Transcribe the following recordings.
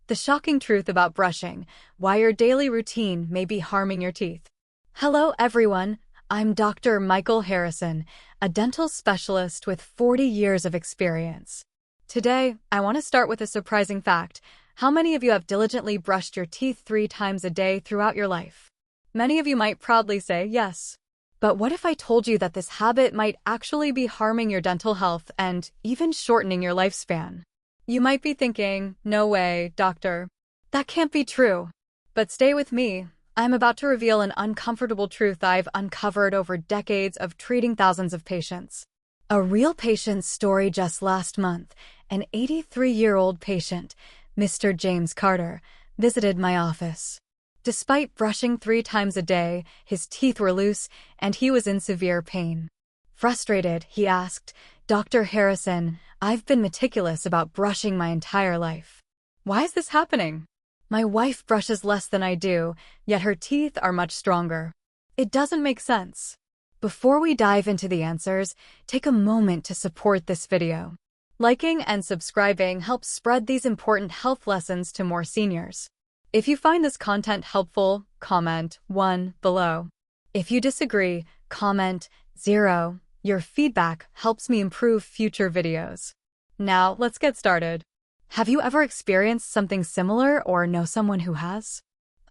The shocking truth about brushing, why your daily routine may be harming your teeth. Hello everyone, I'm Dr. Michael Harrison, a dental specialist with 40 years of experience. Today, I want to start with a surprising fact. How many of you have diligently brushed your teeth 3 times a day throughout your life? Many of you might proudly say yes. But what if I told you that this habit might actually be harming your dental health and even shortening your lifespan? You might be thinking, no way, doctor. That can't be true. But stay with me. I'm about to reveal an uncomfortable truth I've uncovered over decades of treating thousands of patients. A real patient's story just last month. An 83-year-old patient, Mr. James Carter, visited my office. Despite brushing 3 times a day, his teeth were loose and he was in severe pain. Frustrated, he asked, "Dr. Harrison, I've been meticulous about brushing my entire life. Why is this happening? My wife brushes less than I do, yet her teeth are much stronger. It doesn't make sense." Before we dive into the answers, take a moment to support this video. Liking and subscribing helps spread these important health lessons to more seniors. If you find this content helpful, comment 1 below. If you disagree, comment 0. Your feedback helps me improve future videos. Now, let's get started. Have you ever experienced something similar or know someone who has?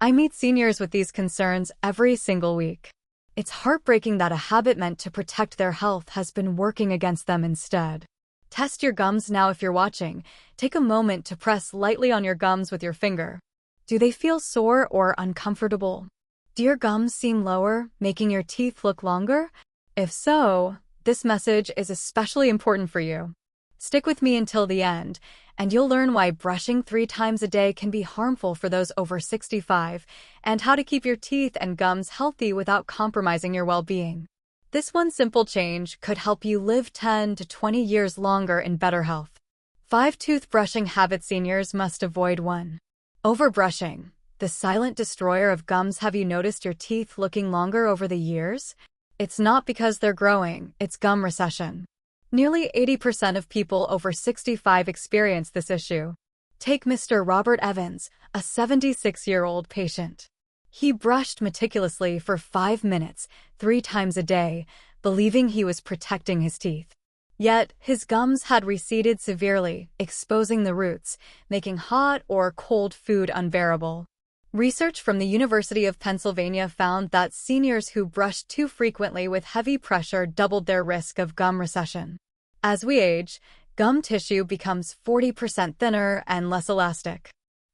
I meet seniors with these concerns every single week. It's heartbreaking that a habit meant to protect their health has been working against them instead. Test your gums now if you're watching. Take a moment to press lightly on your gums with your finger. Do they feel sore or uncomfortable? Do your gums seem lower, making your teeth look longer? If so, this message is especially important for you. Stick with me until the end, and you'll learn why brushing 3 times a day can be harmful for those over 65, and how to keep your teeth and gums healthy without compromising your well-being. This one simple change could help you live 10 to 20 years longer in better health. 5 tooth brushing habits seniors must avoid. 1. Overbrushing, the silent destroyer of gums. Have you noticed your teeth looking longer over the years? It's not because they're growing, it's gum recession. Nearly 80% of people over 65 experience this issue. Take Mr. Robert Evans, a 76-year-old patient. He brushed meticulously for 5 minutes, 3 times a day, believing he was protecting his teeth. Yet, his gums had receded severely, exposing the roots, making hot or cold food unbearable. Research from the University of Pennsylvania found that seniors who brushed too frequently with heavy pressure doubled their risk of gum recession. As we age, gum tissue becomes 40% thinner and less elastic.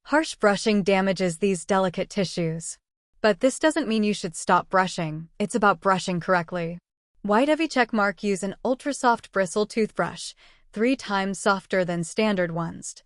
Harsh brushing damages these delicate tissues. But this doesn't mean you should stop brushing, it's about brushing correctly. White heavy checkmark. Use an ultra-soft bristle toothbrush, 3 times softer than standard ones.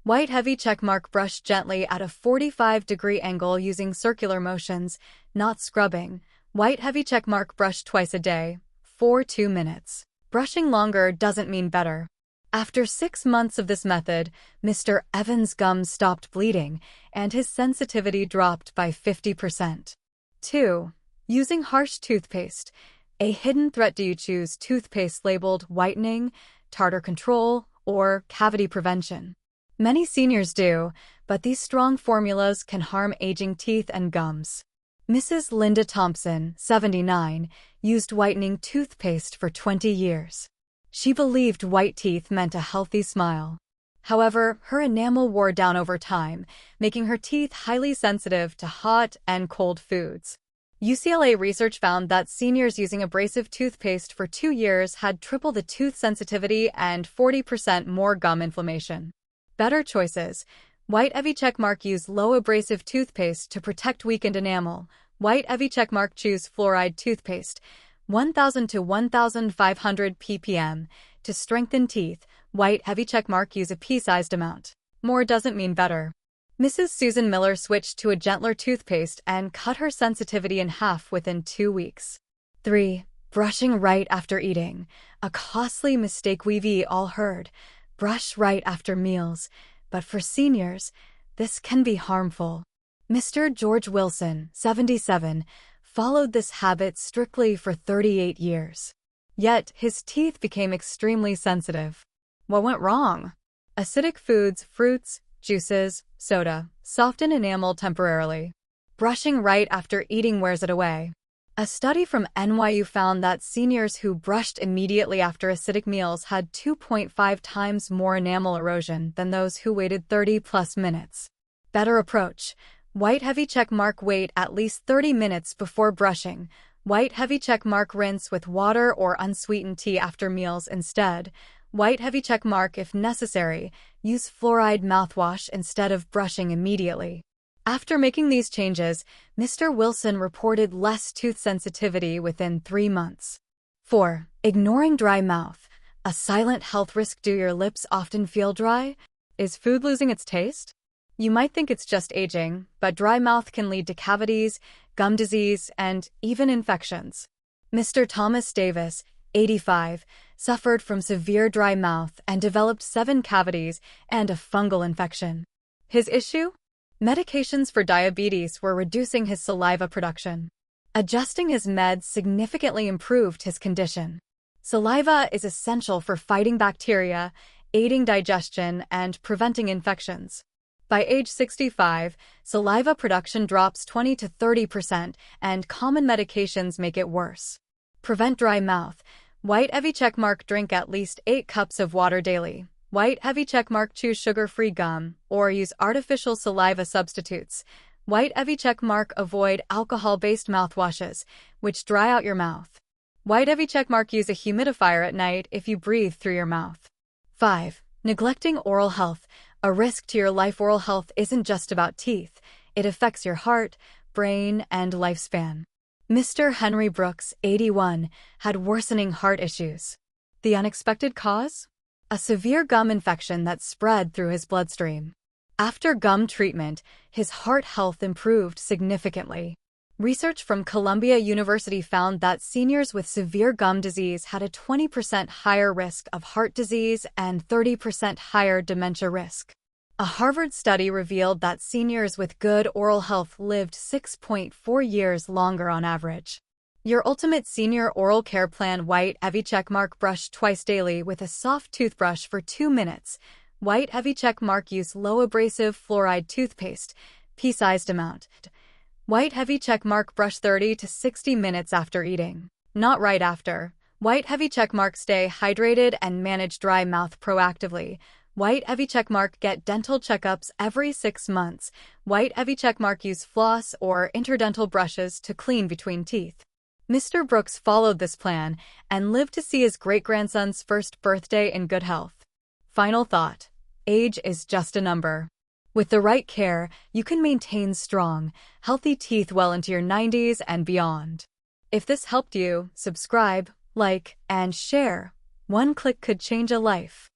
White heavy checkmark. Brush gently at a 45-degree angle using circular motions, not scrubbing. White heavy checkmark. Brush twice a day, for 2 minutes. Brushing longer doesn't mean better. After 6 months of this method, Mr. Evans' gums stopped bleeding, and his sensitivity dropped by 50%. 2. Using harsh toothpaste. A hidden threat. Do you choose toothpaste labeled whitening, tartar control, or cavity prevention? Many seniors do, but these strong formulas can harm aging teeth and gums. Mrs. Linda Thompson, 79, used whitening toothpaste for 20 years. She believed white teeth meant a healthy smile. However, her enamel wore down over time, making her teeth highly sensitive to hot and cold foods. UCLA research found that seniors using abrasive toothpaste for 2 years had triple the tooth sensitivity and 40% more gum inflammation. Better choices. White heavy checkmark. Use low abrasive toothpaste to protect weakened enamel. White heavy checkmark. Choose fluoride toothpaste, 1000 to 1500 ppm, to strengthen teeth. White heavy checkmark. Use a pea-sized amount. More doesn't mean better. Mrs. Susan Miller switched to a gentler toothpaste and cut her sensitivity in half within 2 weeks. 3. Brushing right after eating. A costly mistake we've all heard. Brush right after meals. But for seniors, this can be harmful. Mr. George Wilson, 77, followed this habit strictly for 38 years. Yet, his teeth became extremely sensitive. What went wrong? Acidic foods, fruits, juices, Soda. Soften enamel temporarily. Brushing right after eating wears it away. A study from NYU found that seniors who brushed immediately after acidic meals had 2.5 times more enamel erosion than those who waited 30+ minutes. Better approach. White heavy check mark: wait at least 30 minutes before brushing. White heavy check mark: rinse with water or unsweetened tea after meals instead. White heavy check mark: if necessary, use fluoride mouthwash instead of brushing immediately. After making these changes, Mr. Wilson reported less tooth sensitivity within 3 months. 4. Ignoring dry mouth. A silent health risk. Do your lips often feel dry? Is food losing its taste? You might think it's just aging, but dry mouth can lead to cavities, gum disease, and even infections. Mr. Thomas Davis, 85, suffered from severe dry mouth and developed 7 cavities and a fungal infection. His issue? Medications for diabetes were reducing his saliva production. Adjusting his meds significantly improved his condition. Saliva is essential for fighting bacteria, aiding digestion, and preventing infections. By age 65, saliva production drops 20 to 30%, and common medications make it worse. Prevent dry mouth. White heavy checkmark: drink at least 8 cups of water daily. White heavy checkmark: choose sugar-free gum or use artificial saliva substitutes. White heavy checkmark: avoid alcohol-based mouthwashes, which dry out your mouth. White heavy checkmark: use a humidifier at night if you breathe through your mouth. 5. Neglecting oral health. A risk to your life. Oral health isn't just about teeth. It affects your heart, brain, and lifespan. Mr. Henry Brooks, 81, had worsening heart issues. The unexpected cause? A severe gum infection that spread through his bloodstream. After gum treatment, his heart health improved significantly. Research from Columbia University found that seniors with severe gum disease had a 20% higher risk of heart disease and 30% higher dementia risk. A Harvard study revealed that seniors with good oral health lived 6.4 years longer on average. Your ultimate senior oral care plan. White heavy checkmark: brush twice daily with a soft toothbrush for 2 minutes. White heavy checkmark: use low abrasive fluoride toothpaste, pea-sized amount. White heavy checkmark: brush 30 to 60 minutes after eating, not right after. White heavy checkmark: stay hydrated and manage dry mouth proactively. White heavy checkmark: get dental checkups every 6 months. White heavy checkmark: use floss or interdental brushes to clean between teeth. Mr. Brooks followed this plan and lived to see his great-grandson's first birthday in good health. Final thought: age is just a number. With the right care, you can maintain strong, healthy teeth well into your 90s and beyond. If this helped you, subscribe, like, and share. One click could change a life.